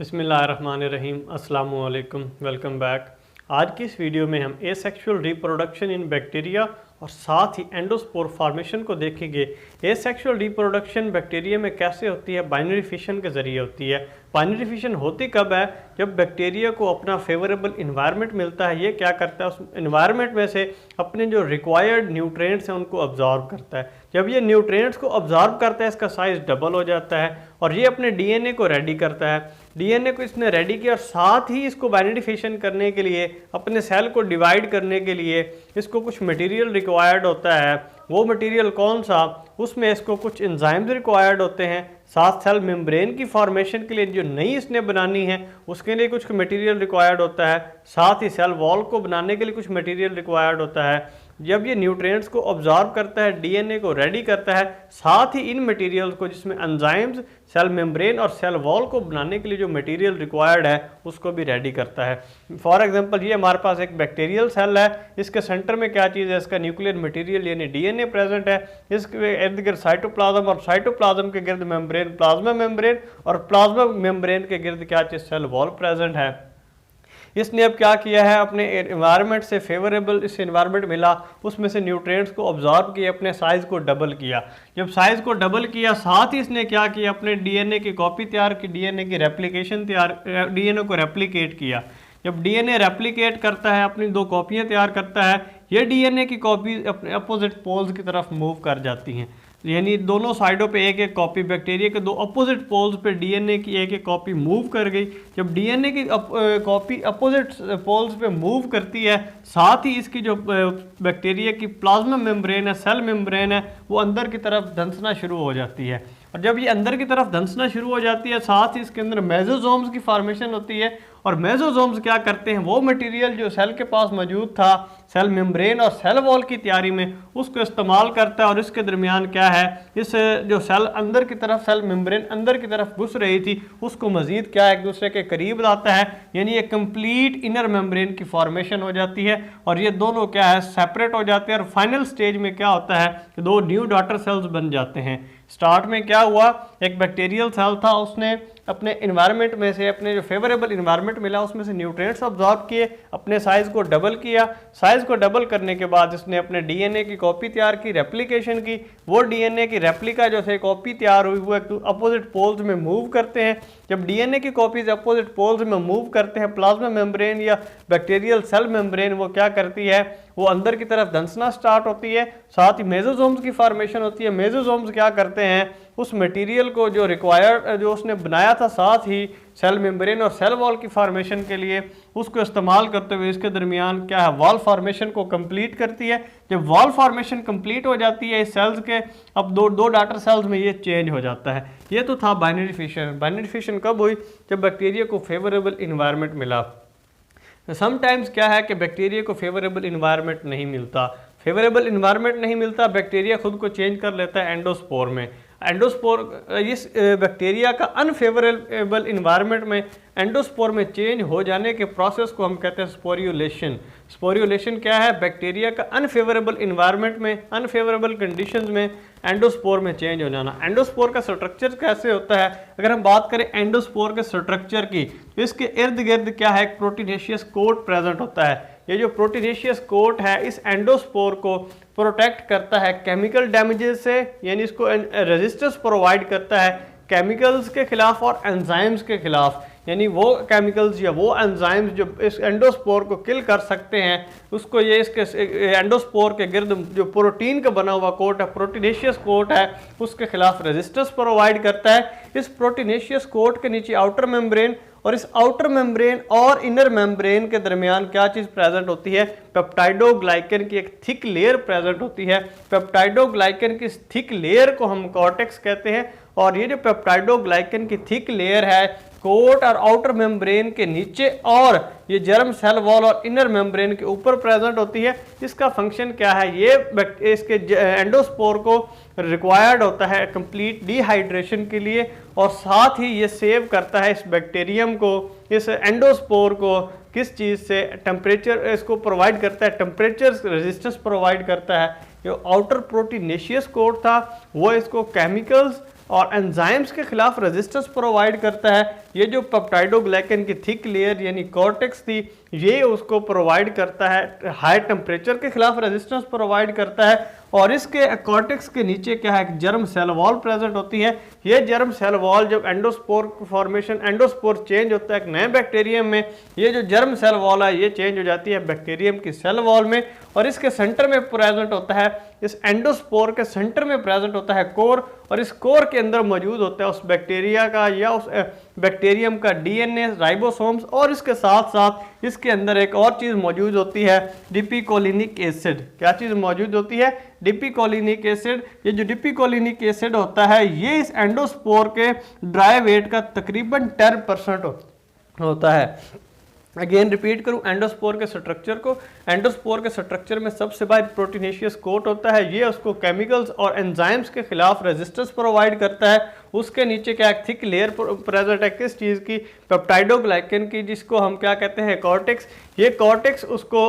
बिस्मिल्लाहिर्रहमानिर्रहीम अस्सलामु अलैकुम वेलकम बैक। आज की इस वीडियो में हम एसेक्सुअल रिप्रोडक्शन इन बैक्टीरिया और साथ ही एंडोस्पोर फॉर्मेशन को देखेंगे। एसेक्सुअल रिप्रोडक्शन बैक्टीरिया में कैसे होती है? बाइनरी फिशन के ज़रिए होती है। बाइनरी फिशन होती कब है? जब बैक्टीरिया को अपना फेवरेबल इन्वायरमेंट मिलता है। ये क्या करता है? उस इन्वायरमेंट में से अपने जो रिक्वायर्ड न्यूट्रिएंट्स हैं उनको अब्जॉर्ब करता है। जब ये न्यूट्रिएंट्स को अब्जॉर्ब करता है इसका साइज़ डबल हो जाता है और ये अपने डीएनए को रेडी करता है। डीएनए को इसने रेडी किया और साथ ही इसको बाइनरी फिशन करने के लिए, अपने सेल को डिवाइड करने के लिए इसको कुछ मटेरियल रिक्वायर्ड होता है। वो मटेरियल कौन सा? उसमें इसको कुछ एंजाइम्स रिक्वायर्ड होते हैं। साथ सेल मेम्ब्रेन की फॉर्मेशन के लिए जो नई इसने बनानी है उसके लिए कुछ मटेरियल रिक्वायर्ड होता है। साथ ही सेल वॉल को बनाने के लिए कुछ मटेरियल रिक्वायर्ड होता है। जब ये न्यूट्रिएंट्स को ऑब्जॉर्ब करता है, डीएनए को रेडी करता है, साथ ही इन मटेरियल्स को जिसमें एंजाइम्स, सेल मेम्ब्रेन और सेल वॉल को बनाने के लिए जो मटेरियल रिक्वायर्ड है उसको भी रेडी करता है। फॉर एग्जांपल ये हमारे पास एक बैक्टीरियल सेल है, इसके सेंटर में क्या चीज़ है? इसका न्यूक्लियर मटेरियल यानी डीएनए प्रेजेंट है। इसके इर्द गिर्द साइटोप्लाज्म और साइटोप्लाज्म के गिर्द मेम्ब्रेन, प्लाज्मा मेम्ब्रेन और प्लाज्मा मेम्ब्रेन के गिर्द क्या चीज़? सेल वॉल प्रेजेंट है। इसने अब क्या किया है? अपने एनवायरनमेंट से फेवरेबल इस एनवायरनमेंट मिला, उसमें से न्यूट्रिएंट्स को ऑब्जॉर्ब किया, अपने साइज़ को डबल किया। जब साइज़ को डबल किया साथ ही इसने क्या किया? अपने डीएनए की कॉपी तैयार की, डीएनए की रेप्लिकेशन डीएनए को रेप्लिकेट किया। जब डीएनए रेप्लिकेट करता है, अपनी दो कॉपियाँ तैयार करता है, ये डीएनए की कॉपी अपने अपोजिट पोल्स की तरफ मूव कर जाती हैं। यानी दोनों साइडों पे एक एक कॉपी, बैक्टीरिया के दो अपोजिट पोल्स पे डीएनए की एक एक कॉपी मूव कर गई। जब डीएनए की कॉपी अपोजिट पोल्स पे मूव करती है, साथ ही इसकी जो बैक्टीरिया की प्लाज्मा मेम्ब्रेन है, सेल मेम्ब्रेन है, वो अंदर की तरफ धंसना शुरू हो जाती है। और जब ये अंदर की तरफ धंसना शुरू हो जाती है, साथ ही इसके अंदर मेसोसोम्स की फॉर्मेशन होती है। और मेसोसोम्स क्या करते हैं? वो मटेरियल जो सेल के पास मौजूद था सेल मेम्ब्रेन और सेल वॉल की तैयारी में, उसको इस्तेमाल करता है। और इसके दरमियान क्या है? इस जो सेल अंदर की तरफ, सेल मेम्ब्रेन अंदर की तरफ घुस रही थी, उसको मजीद क्या एक दूसरे के करीब लाता है। यानी एक कंप्लीट इनर मेम्ब्रेन की फॉर्मेशन हो जाती है और ये दोनों क्या है? सेपरेट हो जाते हैं। और फाइनल स्टेज में क्या होता है कि दो न्यू डॉटर सेल्स बन जाते हैं। स्टार्ट में क्या हुआ? एक बैक्टीरियल सेल था, उसने अपने इन्वायरमेंट में से, अपने जो फेवरेबल इन्वायरमेंट मिला उसमें से न्यूट्रिएंट्स ऑब्जॉर्ब किए, अपने साइज़ को डबल किया। साइज़ को डबल करने के बाद इसने अपने डीएनए की कॉपी तैयार की, रेप्लिकेशन की। वो डीएनए की रेप्लिका जो है कॉपी तैयार हुई वो अपोजिट पोल्स में मूव करते हैं। जब डीएनए की कॉपीज अपोजिट पोल्स में मूव करते हैं, प्लाज्मा मेम्ब्रेन या बैक्टीरियल सेल मेम्ब्रेन वो क्या करती है? वो अंदर की तरफ धंसना स्टार्ट होती है। साथ ही मेसोसोम्स की फॉर्मेशन होती है। मेसोसोम्स क्या करते हैं? उस मटेरियल को जो रिक्वायर्ड, जो उसने बनाया था, साथ ही सेल मेम्ब्रेन और सेल वॉल की फॉर्मेशन के लिए उसको इस्तेमाल करते हुए इसके दरमियान क्या है? वॉल फॉर्मेशन को कंप्लीट करती है। जब वॉल फॉर्मेशन कंप्लीट हो जाती है इस सेल्स के, अब दो डॉटर सेल्स में ये चेंज हो जाता है। ये तो था बाइनरी फिशन। बाइनरी फिशन कब हुई? जब बैक्टीरिया को फेवरेबल इन्वायरमेंट मिला। समटाइम्स क्या है कि बैक्टीरिया को फेवरेबल इन्वायरमेंट नहीं मिलता। फेवरेबल इन्वायरमेंट नहीं मिलता, बैक्टीरिया खुद को चेंज कर लेता है एंडोस्पोर में। एंडोस्पोर इस बैक्टीरिया का अनफेवरेबल इन्वायरमेंट में एंडोस्पोर में चेंज हो जाने के प्रोसेस को हम कहते हैं स्पोरियोलेशन। स्पोरियोलेशन क्या है? बैक्टीरिया का अनफेवरेबल इन्वायरमेंट में, अनफेवरेबल कंडीशंस में एंडोस्पोर में चेंज हो जाना। एंडोस्पोर का स्ट्रक्चर कैसे होता है? अगर हम बात करें एंडोस्पोर के स्ट्रक्चर की, तो इसके इर्द गिर्द क्या है? एक प्रोटीनेशियस कोट प्रेजेंट होता है। ये जो प्रोटीनेशियस कोट है इस एंडोस्पोर को प्रोटेक्ट करता है केमिकल डैमेजेस से, यानी इसको रेजिस्टेंस प्रोवाइड करता है केमिकल्स के खिलाफ और एंजाइम्स के खिलाफ। यानी वो केमिकल्स या वो एंजाइम्स जो इस एंडोस्पोर को किल कर सकते हैं, उसको ये इसके एंडोस्पोर के गिर्द जो प्रोटीन का बना हुआ कोट है, प्रोटीनेशियस कोट है, उसके खिलाफ रेजिस्टेंस प्रोवाइड करता है। इस प्रोटीनेशियस कोट के नीचे आउटर मेम्ब्रेन, और इस आउटर मेम्ब्रेन और इनर मेम्ब्रेन के दरमियान क्या चीज़ प्रेजेंट होती है? पेप्टाइडोग्लाइकन की एक थिक लेयर प्रेजेंट होती है। पेप्टाइडोग्लाइकन की इस थिक लेयर को हम कॉर्टेक्स कहते हैं। और ये जो पेप्टाइडोग्लाइकन की थिक लेयर है कोट और आउटर मेम्ब्रेन के नीचे और ये जर्म सेल वॉल और इनर मेम्ब्रेन के ऊपर प्रेजेंट होती है। इसका फंक्शन क्या है? ये इसके एंडोस्पोर को रिक्वायर्ड होता है कंप्लीट डिहाइड्रेशन के लिए, और साथ ही ये सेव करता है इस बैक्टीरियम को, इस एंडोस्पोर को किस चीज़ से? टेम्परेचर इसको प्रोवाइड करता है, टेम्परेचर रेजिस्टेंस प्रोवाइड करता है। जो आउटर प्रोटीनेशियस कोट था वो इसको केमिकल्स और एंजाइम्स के खिलाफ रेजिस्टेंस प्रोवाइड करता है। ये जो पेप्टाइडोग्लाइकन की थिक लेयर यानी कॉर्टेक्स थी, ये उसको प्रोवाइड करता है, हाई टेम्परेचर के खिलाफ रेजिस्टेंस प्रोवाइड करता है। और इसके कॉर्टेक्स के नीचे क्या है, जर्म सेल वॉल प्रेजेंट होती है। ये जर्म सेल वॉल जब एंडोस्पोर फॉर्मेशन, एंडोस्पोर चेंज होता है एक नए बैक्टीरियम में, ये जो जर्म सेल वॉल है ये चेंज हो जाती है बैक्टीरियम की सेल वॉल में, और इसके सेंटर में प्रेजेंट होता है, इस एंडोस्पोर के सेंटर में प्रेजेंट होता है कोर, और इस कोर के अंदर मौजूद होता है उस बैक्टीरिया का या उस बैक्टीरियम का डीएनए, राइबोसोम्स, और इसके साथ साथ इसके अंदर एक और चीज़ मौजूद होती है, डिपिकोलिनिक एसिड। क्या चीज़ मौजूद होती है? डिपिकोलिनिक एसिड। ये जो डिपिकोलिनिक एसिड होता है ये इस एंडोस्पोर के ड्राई वेट का तकरीबन 10% होता है। अगेन रिपीट करूं एंडोस्पोर के स्ट्रक्चर को, एंडोस्पोर के स्ट्रक्चर में सबसे बाहर प्रोटीनेशियस कोट होता है, ये उसको केमिकल्स और एंजाइम्स के खिलाफ रेजिस्टेंस प्रोवाइड करता है। उसके नीचे क्या थिक लेयर प्रेजेंट है, किस चीज़ की? पेप्टाइडोग्लाइकन की, जिसको हम क्या कहते हैं, कॉर्टेक्स। ये कॉर्टेक्स उसको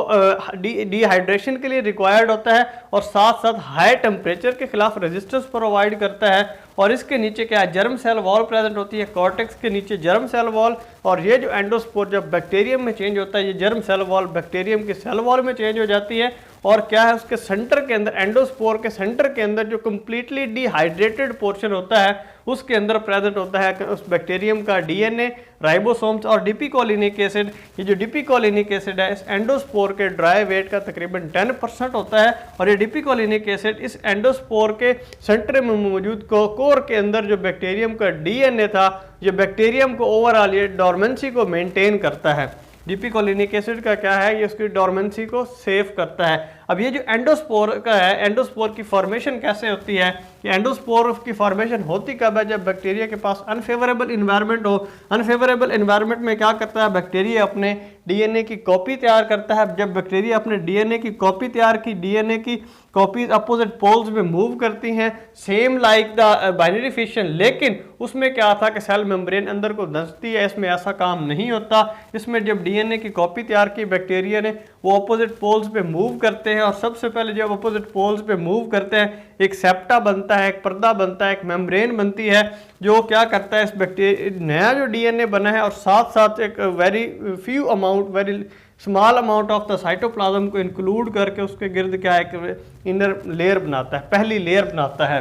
डिहाइड्रेशन के लिए रिक्वायर्ड होता है और साथ साथ हाई टेम्परेचर के खिलाफ रेजिस्टेंस प्रोवाइड करता है। और इसके नीचे क्या है, जर्म सेल वॉल प्रेजेंट होती है, कॉर्टेक्स के नीचे जर्म सेल वॉल। और ये जो एंडोस्पोर जब बैक्टीरियम में चेंज होता है, ये जर्म सेल वॉल बैक्टीरियम की सेल वॉल में चेंज हो जाती है। और क्या है, उसके सेंटर के अंदर, एंडोस्पोर के सेंटर के अंदर जो कंप्लीटली डिहाइड्रेटेड पोर्शन होता है उसके अंदर प्रेजेंट होता है उस बैक्टीरियम का डीएनए, राइबोसोम्स और डिपिकोलिनिक एसिड। ये जो डिपिकोलिनिक एसिड है इस एंडोस्पोर के ड्राई वेट का तकरीबन 10% होता है। और ये डिपिकोलिनिक एसिड इस एंडोस्पोर के सेंटर में मौजूद कोर के अंदर जो बैक्टीरियम का डीएनए था, ये बैक्टीरियम को ओवरऑल ये डोरमेंसी को मेंटेन करता है। डिपिकोलिनिक एसिड का क्या है, ये उसकी डोरमेंसी को सेव करता है। अब ये जो एंडोस्पोर का है, एंडोस्पोर की फॉर्मेशन कैसे होती है? ये एंडोस्पोर की फॉर्मेशन होती कब है? जब बैक्टीरिया के पास अनफेवरेबल इन्वायरमेंट हो। अनफेवरेबल इन्वायरमेंट में क्या करता है, बैक्टीरिया अपने डीएनए की कॉपी तैयार करता है। जब बैक्टीरिया अपने डीएनए की कॉपी तैयार की, डीएनए की कॉपीज अपोजिट पोल्स में मूव करती हैं, same like the binary fission, लेकिन उसमें क्या था कि सेल मेम्ब्रेन अंदर को धंसती है। इसमें ऐसा काम नहीं होता। इसमें जब डीएनए की कॉपी तैयार की बैक्टीरिया ने, वो अपोजिट पोल्स पे मूव करते हैं, और सबसे पहले जब अपोजिट पोल्स पे मूव करते हैं एक सेप्टा बनता है, एक पर्दा बनता है, एक मेम्ब्रेन बनती है, जो क्या करता है, इस बैक्टीरिया नया जो डीएनए बना है और साथ साथ एक very few amount, very small amount of the cytoplasm को इंक्लूड करके उसके गिर्द क्या है, इनर लेयर बनाता है, पहली लेयर बनाता है।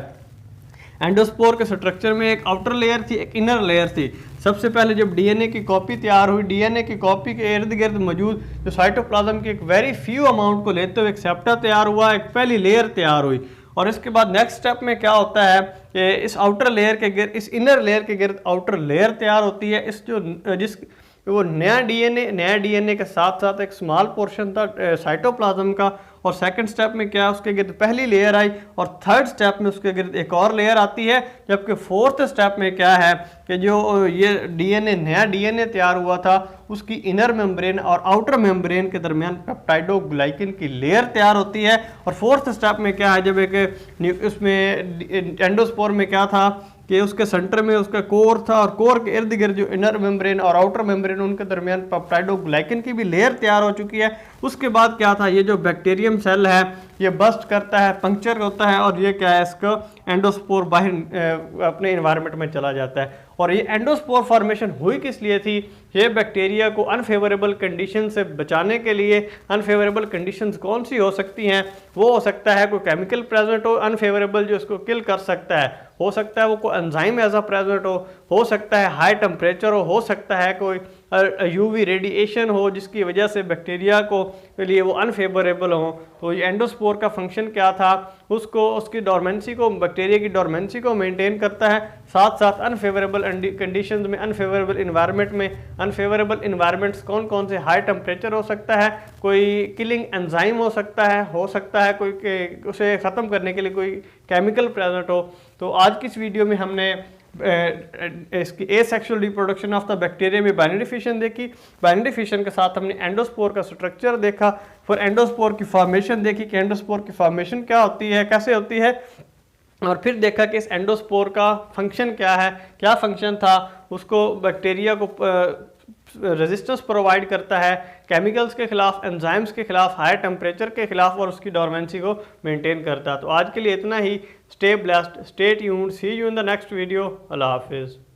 एंडोस्पोर के स्ट्रक्चर में एक आउटर लेयर थी, एक इनर लेयर थी। सबसे पहले जब डीएनए की कॉपी तैयार हुई, डीएनए की कॉपी के इर्द गिर्द मौजूद जो साइटोप्लाज्म की एक वेरी फ्यू अमाउंट को लेते हुए एक सेप्टा तैयार हुआ, एक पहली लेयर तैयार हुई। और इसके बाद नेक्स्ट स्टेप में क्या होता है कि इस आउटर लेयर के गिर्द, इस इनर लेयर के गिर्द आउटर लेयर तैयार होती है। इस जिस वो नया डीएनए के साथ साथ एक स्मॉल पोर्शन था साइटोप्लाज्म का। और सेकंड स्टेप में क्या, उसके गिर्द पहली लेयर आई, और थर्ड स्टेप में उसके गिर्द एक और लेयर आती है। जबकि फोर्थ स्टेप में क्या है कि जो ये डीएनए, नया डीएनए तैयार हुआ था, उसकी इनर मेम्ब्रेन और आउटर मेम्ब्रेन के दरमियान पेप्टाइडोग्लाइकन की लेयर तैयार होती है। और फोर्थ स्टेप में क्या है, जब एक उसमें एंडोस्पोर में क्या था कि उसके सेंटर में उसका कोर था, और कोर के इर्द गिर्द जो इनर मेम्ब्रेन और आउटर मेम्ब्रेन, उनके दरमियान पेप्टाइडोग्लाइकन की भी लेयर तैयार हो चुकी है। उसके बाद क्या था, ये जो बैक्टीरियम सेल है ये बस्ट करता है, पंक्चर होता है, और ये क्या है, इसका एंडोस्पोर बाहर अपने इन्वायरमेंट में चला जाता है। और ये एंडोस्पोर फॉर्मेशन हुई किस लिए थी? ये बैक्टीरिया को अनफेवरेबल कंडीशन से बचाने के लिए। अनफेवरेबल कंडीशंस कौन सी हो सकती हैं? वो हो सकता है कोई केमिकल प्रेजेंट हो अनफेवरेबल जो इसको किल कर सकता है, हो सकता है वो कोई एंजाइम एज अ प्रेजेंट हो सकता है हाई टेम्परेचर हो सकता है कोई यूवी रेडिएशन हो जिसकी वजह से बैक्टीरिया को के लिए वो अनफेवरेबल हो। तो ये एंडोस्पोर का फंक्शन क्या था, उसको उसकी डोरमेंसी को, बैक्टीरिया की डोरमेंसी को मेंटेन करता है, साथ साथ अनफेवरेबल कंडीशंस में, अनफेवरेबल इन्वायरमेंट में। अनफेवरेबल इन्वायरमेंट्स कौन कौन से? हाई टेम्परेचर हो सकता है, कोई किलिंग एंजाइम हो सकता है कोई उसे ख़त्म करने के लिए कोई केमिकल प्रेजेंट हो। तो आज की इस वीडियो में हमने इसकी asexual reproduction of the bacteria में बाइनरी फिशन देखी। बाइनरी फिशन के साथ हमने एंडोस्पोर का स्ट्रक्चर देखा, फिर एंडोस्पोर की फॉर्मेशन देखी कि एंडोस्पोर की फॉर्मेशन क्या होती है, कैसे होती है, और फिर देखा कि इस एंडोस्पोर का फंक्शन क्या है, क्या फंक्शन था, उसको बैक्टीरिया को रेजिस्टेंस प्रोवाइड करता है केमिकल्स के खिलाफ, एंजाइम्स के खिलाफ, हाई टेम्परेचर के खिलाफ और उसकी डोरमेंसी को मेंटेन करता है। तो आज के लिए इतना ही। Stay blessed, stay tuned, see you in the next video. अल्लाह हाफिज़।